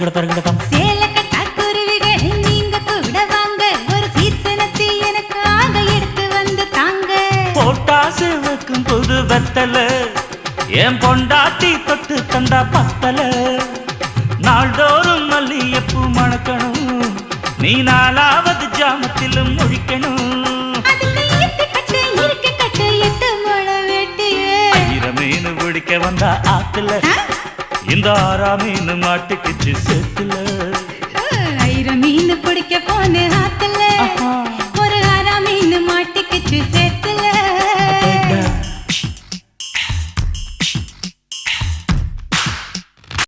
சேல கட்டா குருவிகள் நீங்க கூட வாங்க ஒரு சீசனத்தை எனக்காக எடுத்து வந்து தாங்க போட்டா சிவக்கும் புது வெத்தல என் பொண்டாட்டி தொட்டு தந்தா பத்தல நாள்தோறும் மல்லியப்பூ மணக்கணும் நீ நாலாவது ஜாமத்திலும் முழிக்கணும் மீன் பிடிக்க வந்தா ஆத்துல இந்த 6 மீன் மாட்டுக்குச்சு சேத்துல மீன் பிடிக்க போன ஆத்துல ஒரு 6 மீன் மாட்டுக்குச்சு சேத்துல